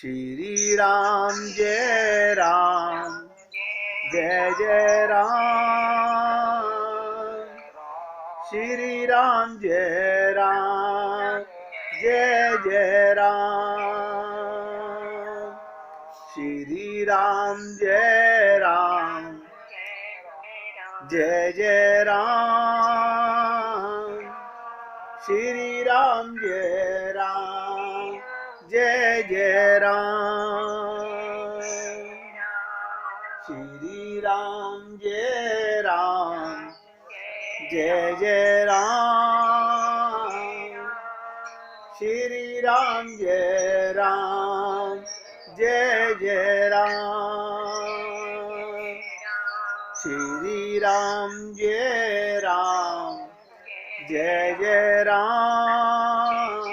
श्री राम जय राम जय जय राम, श्री राम जय राम जय जय राम, श्री राम जय राम जय जय राम, श्री राम जय राम जय जय राम, श्री राम जय राम जय जय राम, श्री राम जय राम जय जय राम, श्री राम जय राम जय जय राम,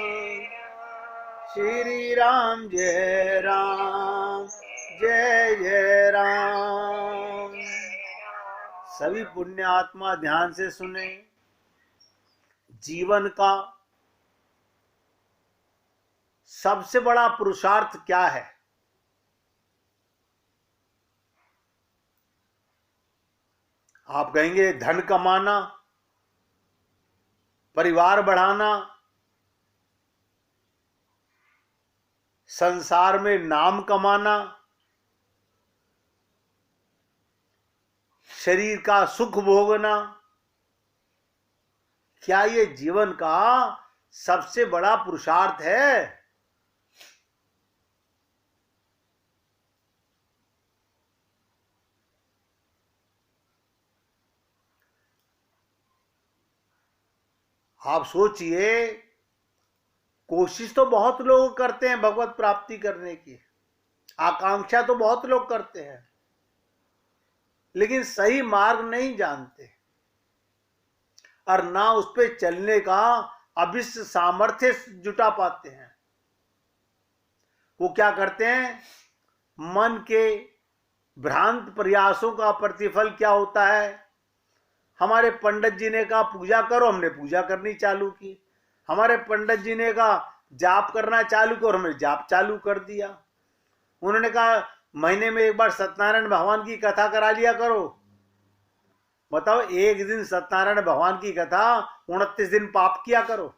श्री राम जय राम जय जय राम। सभी पुण्य आत्मा ध्यान से सुने। जीवन का सबसे बड़ा पुरुषार्थ क्या है? आप कहेंगे धन कमाना, परिवार बढ़ाना, संसार में नाम कमाना, शरीर का सुख भोगना। क्या ये जीवन का सबसे बड़ा पुरुषार्थ है? आप सोचिए, कोशिश तो बहुत लोग करते हैं भगवत प्राप्ति करने की, आकांक्षा तो बहुत लोग करते हैं, लेकिन सही मार्ग नहीं जानते और ना उस पे चलने का अभिष्ट सामर्थ्य जुटा पाते हैं। वो क्या करते हैं? मन के भ्रांत प्रयासों का प्रतिफल क्या होता है? हमारे पंडित जी ने कहा पूजा करो, हमने पूजा करनी चालू की। हमारे पंडित जी ने कहा जाप करना चालू करो, हमने जाप चालू कर दिया। उन्होंने कहा महीने में एक बार सत्यनारायण भगवान की कथा करा लिया करो। बताओ, एक दिन सत्यनारायण भगवान की कथा, 29 दिन पाप किया करो।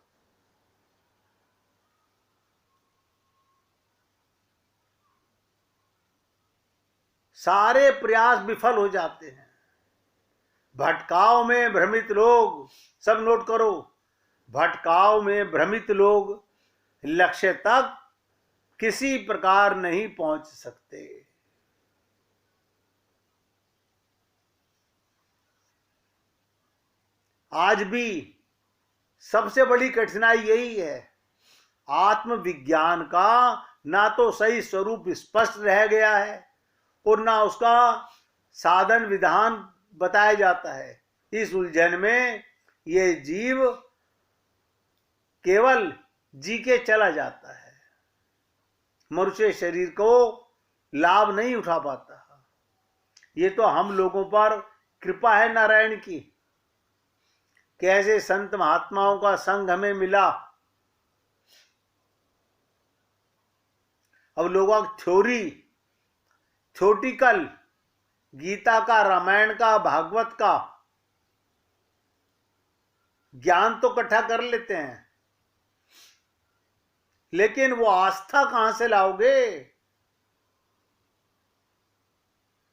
सारे प्रयास विफल हो जाते हैं। भटकाव में भ्रमित लोग, सब नोट करो, भटकाव में भ्रमित लोग लक्ष्य तक किसी प्रकार नहीं पहुंच सकते। आज भी सबसे बड़ी कठिनाई यही है, आत्मविज्ञान का ना तो सही स्वरूप स्पष्ट रह गया है और ना उसका साधन विधान बताया जाता है। इस उलझन में ये जीव केवल जी के चला जाता है, मनुष्य शरीर को लाभ नहीं उठा पाता। ये तो हम लोगों पर कृपा है नारायण की, कैसे संत महात्माओं का संग हमें मिला। अब लोगों थ्योरी थ्योटिकल गीता का, रामायण का, भागवत का ज्ञान तो इकट्ठा कर लेते हैं, लेकिन वो आस्था कहां से लाओगे?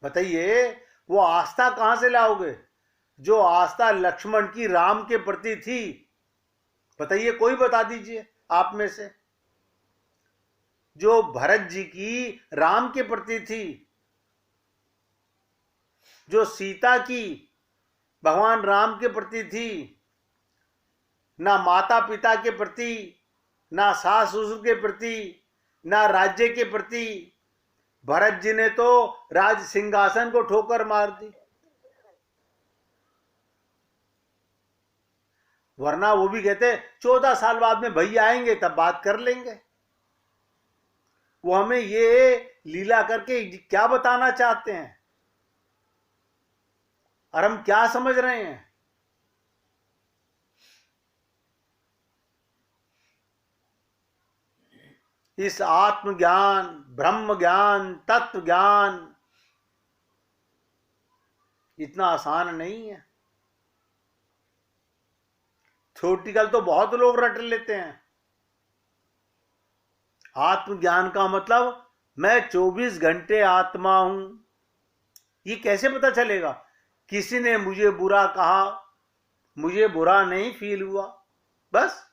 बताइए, वो आस्था कहां से लाओगे? जो आस्था लक्ष्मण की राम के प्रति थी, बताइए, कोई बता दीजिए आप में से। जो भरत जी की राम के प्रति थी, जो सीता की भगवान राम के प्रति थी, ना माता पिता के प्रति, ना सास ससुर के प्रति, ना राज्य के प्रति। भरत जी ने तो राज सिंहासन को ठोकर मार दी, वरना वो भी कहते 14 साल बाद में भैया आएंगे तब बात कर लेंगे। वो हमें ये लीला करके क्या बताना चाहते हैं और हम क्या समझ रहे हैं? इस आत्मज्ञान, ब्रह्म ज्ञान, तत्व ज्ञान इतना आसान नहीं है। थ्योरेटिकल तो बहुत लोग रट लेते हैं। आत्मज्ञान का मतलब मैं 24 घंटे आत्मा हूं, ये कैसे पता चलेगा? किसी ने मुझे बुरा कहा, मुझे बुरा नहीं फील हुआ, बस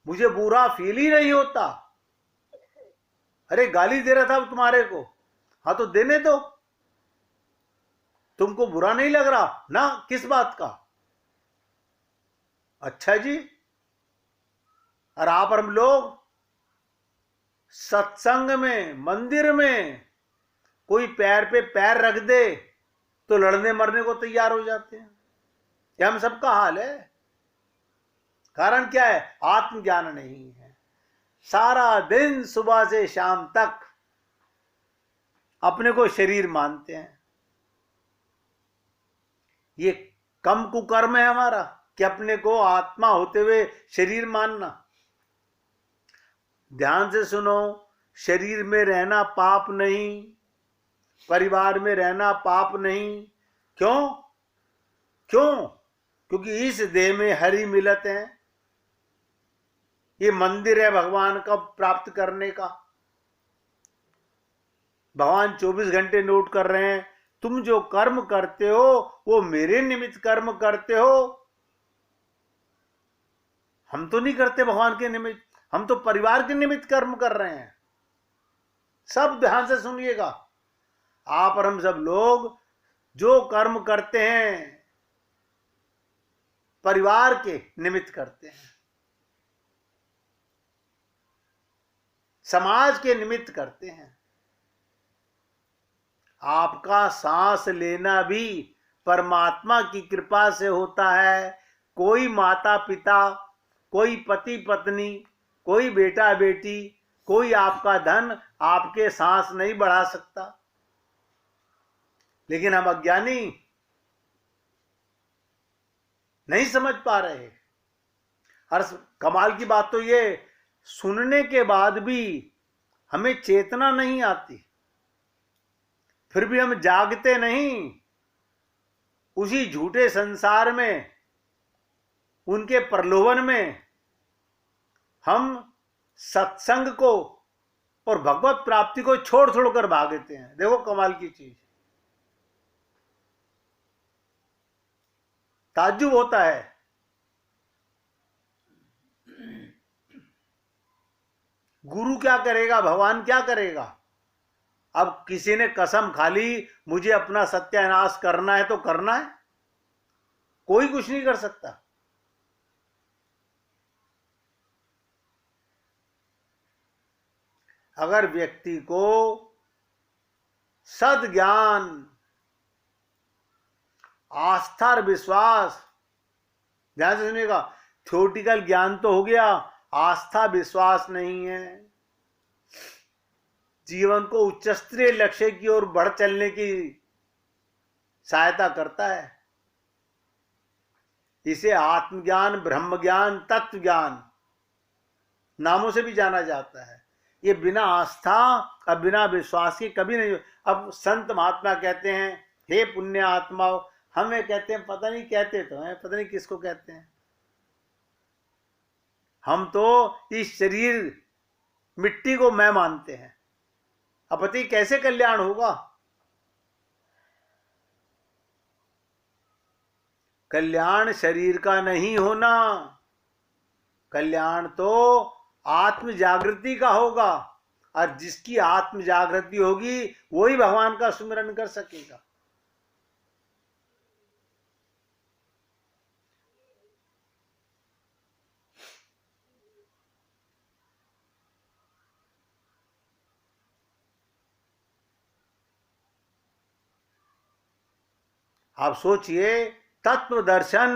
मुझे बुरा फील ही नहीं होता। अरे गाली दे रहा था तुम्हारे को, हाँ तो देने दो, तुमको बुरा नहीं लग रहा ना, किस बात का? अच्छा जी। और आप और हम लोग सत्संग में, मंदिर में कोई पैर पे पैर रख दे तो लड़ने मरने को तैयार हो जाते हैं। ये हम सबका हाल है। कारण क्या है? आत्मज्ञान नहीं है। सारा दिन सुबह से शाम तक अपने को शरीर मानते हैं। ये कम कुकर्म है हमारा कि अपने को आत्मा होते हुए शरीर मानना। ध्यान से सुनो, शरीर में रहना पाप नहीं, परिवार में रहना पाप नहीं। क्यों? क्योंकि इस देह में हरि मिलत है। ये मंदिर है भगवान का प्राप्त करने का। भगवान 24 घंटे नोट कर रहे हैं, तुम जो कर्म करते हो वो मेरे निमित्त कर्म करते हो। हम तो नहीं करते भगवान के निमित्त, हम तो परिवार के निमित्त कर्म कर रहे हैं। सब ध्यान से सुनिएगा। आप और हम सब लोग जो कर्म करते हैं परिवार के निमित्त करते हैं, समाज के निमित्त करते हैं। आपका सांस लेना भी परमात्मा की कृपा से होता है। कोई माता पिता, कोई पति पत्नी, कोई बेटा बेटी, कोई आपका धन आपके सांस नहीं बढ़ा सकता। लेकिन हम अज्ञानी नहीं समझ पा रहे। और कमाल की बात तो ये, सुनने के बाद भी हमें चेतना नहीं आती, फिर भी हम जागते नहीं। उसी झूठे संसार में, उनके प्रलोभन में हम सत्संग को और भगवत प्राप्ति को छोड़ छोड़ कर भागते हैं। देखो कमाल की चीज, ताज्जुब होता है। गुरु क्या करेगा, भगवान क्या करेगा? अब किसी ने कसम खा ली मुझे अपना सत्यानाश करना है तो करना है, कोई कुछ नहीं कर सकता। अगर व्यक्ति को सद ज्ञान, आस्था और विश्वास, ध्यान से सुनिएगा, थ्योरेटिकल ज्ञान तो हो गया, आस्था विश्वास नहीं है, जीवन को उच्च स्तरीय लक्ष्य की ओर बढ़ चलने की सहायता करता है। इसे आत्मज्ञान, ब्रह्म ज्ञान, तत्व ज्ञान नामों से भी जाना जाता है। ये बिना आस्था और बिना विश्वास के कभी नहीं। अब संत महात्मा कहते हैं हे पुण्य आत्माओं, हमें कहते हैं, पता नहीं कहते तो हैं, पता नहीं किसको कहते हैं। हम तो इस शरीर मिट्टी को मैं मानते हैं। अब पति कैसे कल्याण होगा? कल्याण शरीर का नहीं होना, कल्याण तो आत्म जागृति का होगा। और जिसकी आत्म जागृति होगी वही भगवान का सुमिरन कर सकेगा। आप सोचिए, तत्व दर्शन।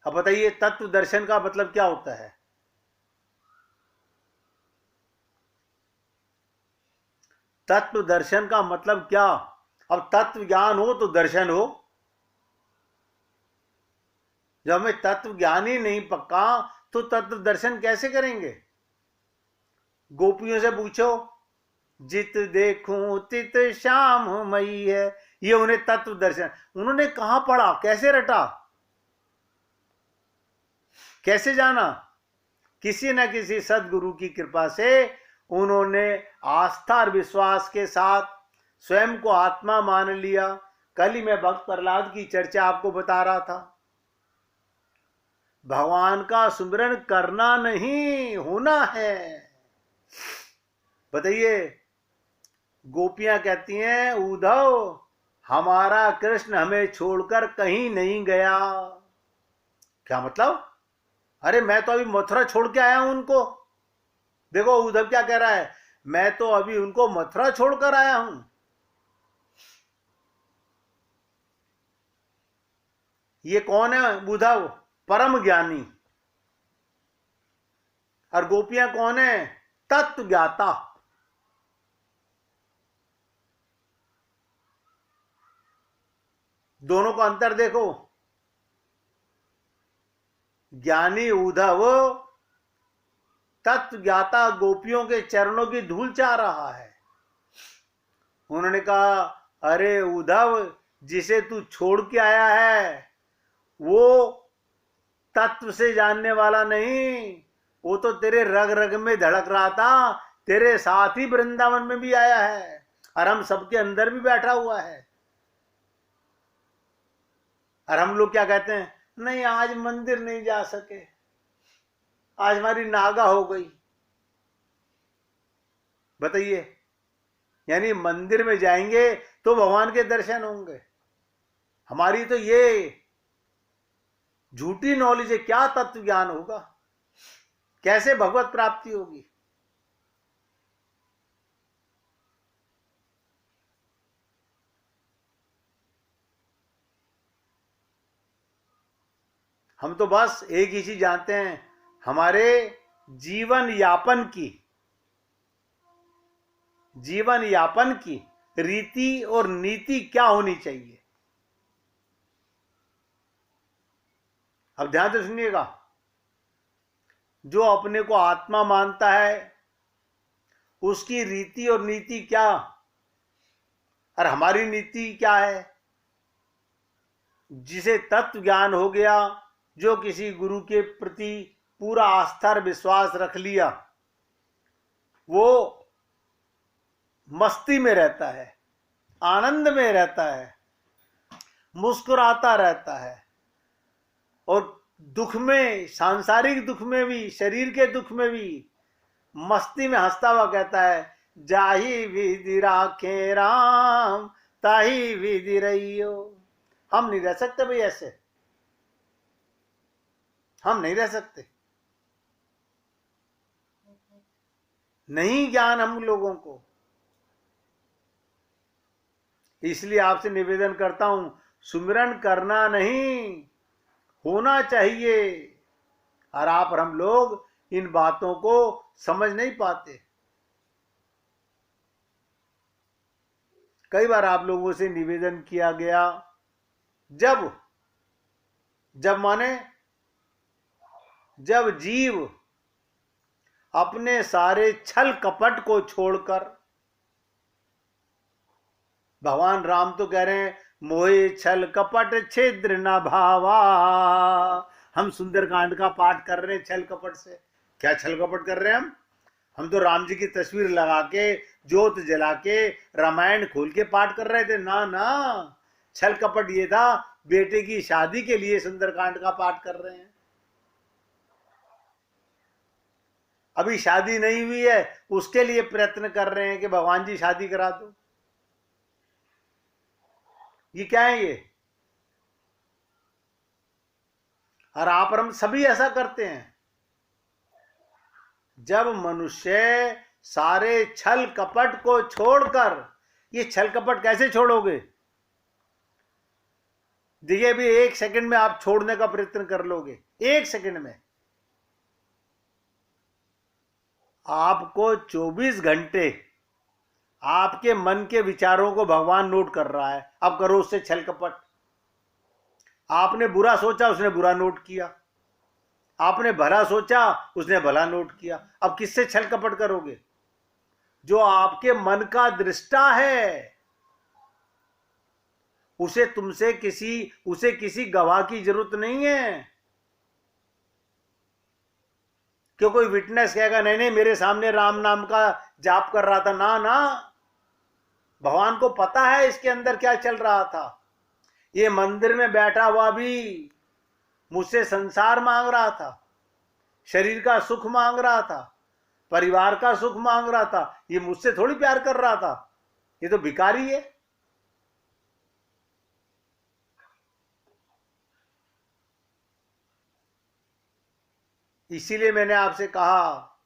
अब बताइए तत्व दर्शन का मतलब क्या होता है? तत्व दर्शन का मतलब क्या? अब तत्व ज्ञान हो तो दर्शन हो। जब हमें तत्व ज्ञान ही नहीं पक्का तो तत्व दर्शन कैसे करेंगे? गोपियों से पूछो, जित देखूं तित श्याम मई है, ये उन्हें तत्व दर्शन, उन्होंने कहां पढ़ा, कैसे रटा, कैसे जाना? किसी न किसी सदगुरु की कृपा से उन्होंने आस्था और विश्वास के साथ स्वयं को आत्मा मान लिया। कल ही मैं भक्त प्रहलाद की चर्चा आपको बता रहा था। भगवान का सुमिरन करना नहीं, होना है। बताइए, गोपियां कहती हैं, उद्धव हमारा कृष्ण हमें छोड़कर कहीं नहीं गया। क्या मतलब? अरे मैं तो अभी मथुरा छोड़ के आया हूं उनको। देखो उद्धव क्या कह रहा है, मैं तो अभी उनको मथुरा छोड़कर आया हूं। ये कौन है उद्धव? परम ज्ञानी। और गोपियां कौन है? तत्व ज्ञाता। दोनों का अंतर देखो। ज्ञानी उद्धव तत्व ज्ञाता गोपियों के चरणों की धूल चाह रहा है। उन्होंने कहा, अरे उद्धव, जिसे तू छोड़ के आया है वो तत्व से जानने वाला नहीं, वो तो तेरे रग रग में धड़क रहा था, तेरे साथ ही वृंदावन में भी आया है और हम सबके अंदर भी बैठा हुआ है। और हम लोग क्या कहते हैं, नहीं आज मंदिर नहीं जा सके, आज हमारी नागा हो गई। बताइए, यानी मंदिर में जाएंगे तो भगवान के दर्शन होंगे। हमारी तो ये झूठी नॉलेज है, क्या तत्व ज्ञान होगा, कैसे भगवत प्राप्ति होगी? हम तो बस एक ही चीज जानते हैं, हमारे जीवन यापन की रीति और नीति क्या होनी चाहिए। अब ध्यान से सुनिएगा, जो अपने को आत्मा मानता है उसकी रीति और नीति क्या, और हमारी नीति क्या है? जिसे तत्व ज्ञान हो गया, जो किसी गुरु के प्रति पूरा आस्था और विश्वास रख लिया, वो मस्ती में रहता है, आनंद में रहता है, मुस्कुराता रहता है, और दुख में, सांसारिक दुख में भी, शरीर के दुख में भी मस्ती में हंसता हुआ कहता है, जाही विधि राखे राम ताही विधि रहियो। हम नहीं रह सकते भाई ऐसे, हम नहीं रह सकते, नहीं ज्ञान हम लोगों को। इसलिए आपसे निवेदन करता हूं, सुमिरन करना नहीं, होना चाहिए। और आप और हम लोग इन बातों को समझ नहीं पाते। कई बार आप लोगों से निवेदन किया गया, जब जीव अपने सारे छल कपट को छोड़कर, भगवान राम तो कह रहे हैं, मोहे छल कपट छिद्र न भावा। हम सुंदरकांड का पाठ कर रहे हैं छल कपट से। क्या छल कपट कर रहे हैं हम तो राम जी की तस्वीर लगा के, ज्योत जला के, रामायण खोल के पाठ कर रहे थे। ना ना, छल कपट ये था, बेटे की शादी के लिए सुंदरकांड का पाठ कर रहे हैं। अभी शादी नहीं हुई है, उसके लिए प्रयत्न कर रहे हैं कि भगवान जी शादी करा दो। ये क्या है ये? और आप और हम सभी ऐसा करते हैं। जब मनुष्य सारे छल कपट को छोड़कर, ये छल कपट कैसे छोड़ोगे? देखिए, अभी 1 सेकंड में आप छोड़ने का प्रयत्न कर लोगे, 1 सेकंड में। आपको 24 घंटे आपके मन के विचारों को भगवान नोट कर रहा है। अब करो उससे छल कपट। आपने बुरा सोचा, उसने बुरा नोट किया। आपने भला सोचा, उसने भला नोट किया। अब किससे छल कपट करोगे? जो आपके मन का दृष्टा है, उसे किसी गवाह की जरूरत नहीं है कि कोई विटनेस कहेगा नहीं नहीं मेरे सामने राम नाम का जाप कर रहा था। ना ना, भगवान को पता है इसके अंदर क्या चल रहा था। ये मंदिर में बैठा हुआ भी मुझसे संसार मांग रहा था, शरीर का सुख मांग रहा था, परिवार का सुख मांग रहा था। ये मुझसे थोड़ी प्यार कर रहा था, ये तो भिखारी है। इसीलिए मैंने आपसे कहा,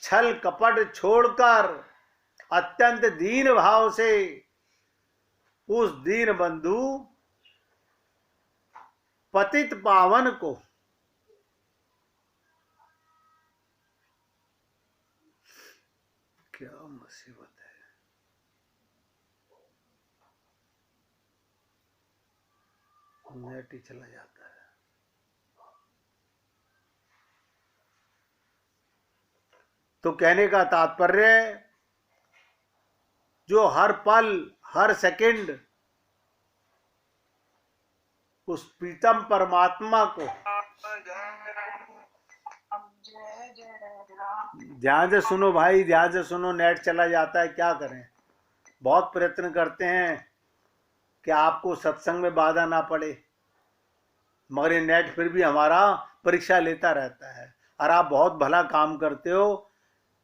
छल कपट छोड़कर अत्यंत दीन भाव से उस दीन बंधु पतित पावन को क्या मुसीबत है। नेट ही चला जाता है। तो कहने का तात्पर्य, जो हर पल हर सेकंड उस प्रीतम परमात्मा को ध्यान से सुनो भाई, ध्यान से सुनो, नेट चला जाता है, क्या करें। बहुत प्रयत्न करते हैं कि आपको सत्संग में बाधा ना पड़े, मगर ये नेट फिर भी हमारा परीक्षा लेता रहता है। और आप बहुत भला काम करते हो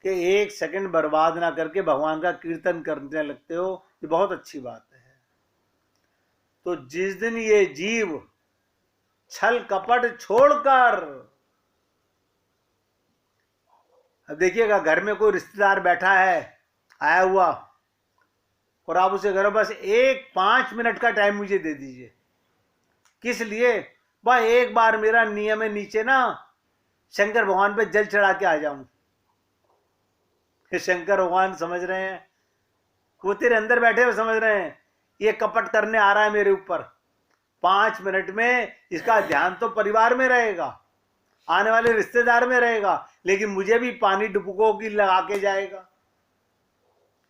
कि एक सेकंड बर्बाद ना करके भगवान का कीर्तन करने लगते हो, ये बहुत अच्छी बात है। तो जिस दिन ये जीव छल कपट छोड़कर, अब देखिएगा घर में कोई रिश्तेदार बैठा है आया हुआ, और आप उसे करो बस 5 मिनट का टाइम मुझे दे दीजिए। किस लिए? वह एक बार मेरा नियम है नीचे ना शंकर भगवान पे जल चढ़ा के आ जाऊं। शंकर भगवान समझ रहे हैं, वो तेरे अंदर बैठे हुए समझ रहे हैं ये कपट करने आ रहा है मेरे ऊपर। 5 मिनट में इसका ध्यान तो परिवार में रहेगा, आने वाले रिश्तेदार में रहेगा, लेकिन मुझे भी पानी डुबको की लगा के जाएगा।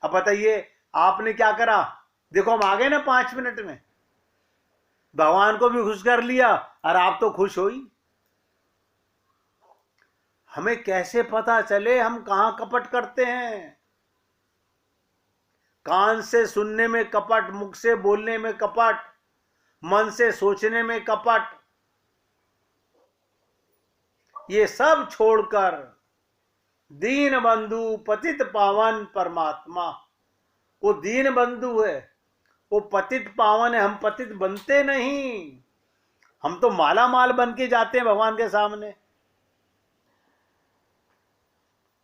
अब बताइए आपने क्या करा? देखो हम आ गए ना 5 मिनट में, भगवान को भी खुश कर लिया और आप तो खुश हो ही। हमें कैसे पता चले हम कहां कपट करते हैं? कान से सुनने में कपट, मुख से बोलने में कपट, मन से सोचने में कपट, ये सब छोड़कर दीन बंधु पतित पावन परमात्मा, वो दीन बंधु है, वो पतित पावन है। हम पतित बनते नहीं, हम तो माला माल बन के जाते हैं भगवान के सामने।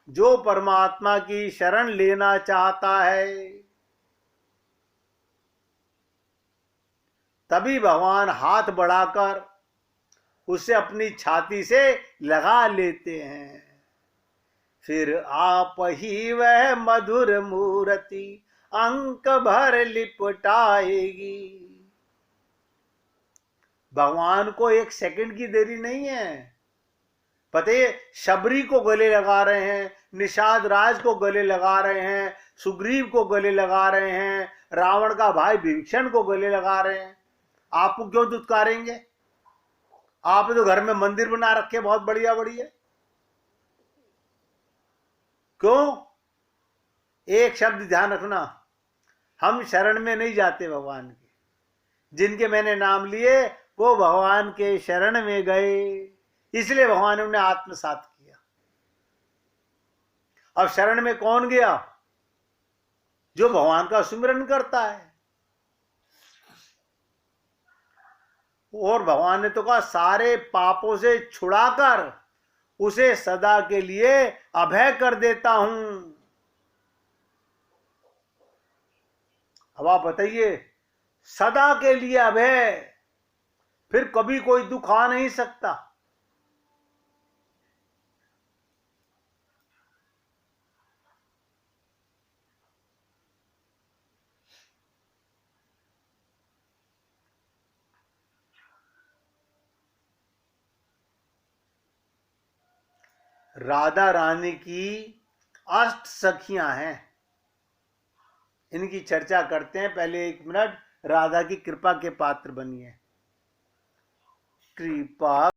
जो परमात्मा की शरण लेना चाहता है तभी भगवान हाथ बढ़ाकर उसे अपनी छाती से लगा लेते हैं। फिर आप ही वह मधुर मूर्ति अंक भर लिपटाएगी। भगवान को एक सेकंड की देरी नहीं है। पता है, शबरी को गले लगा रहे हैं, निषाद राज को गले लगा रहे हैं, सुग्रीव को गले लगा रहे हैं, रावण का भाई विभीषण को गले लगा रहे हैं। आपको क्यों दुत्कारेंगे? आपने तो घर में मंदिर बना रखे बहुत बढ़िया बढ़िया। क्यों? एक शब्द ध्यान रखना, हम शरण में नहीं जाते भगवान के। जिनके मैंने नाम लिए वो भगवान के शरण में गए, इसलिए भगवान ने उन्हें आत्मसात किया। अब शरण में कौन गया? जो भगवान का सुमिरन करता है। और भगवान ने तो कहा सारे पापों से छुड़ाकर उसे सदा के लिए अभय कर देता हूं। अब आप बताइए, सदा के लिए अभय, फिर कभी कोई दुख आ नहीं सकता। राधा रानी की 8 सखियां हैं, इनकी चर्चा करते हैं। पहले 1 मिनट राधा की कृपा के पात्र बनिए। कृपा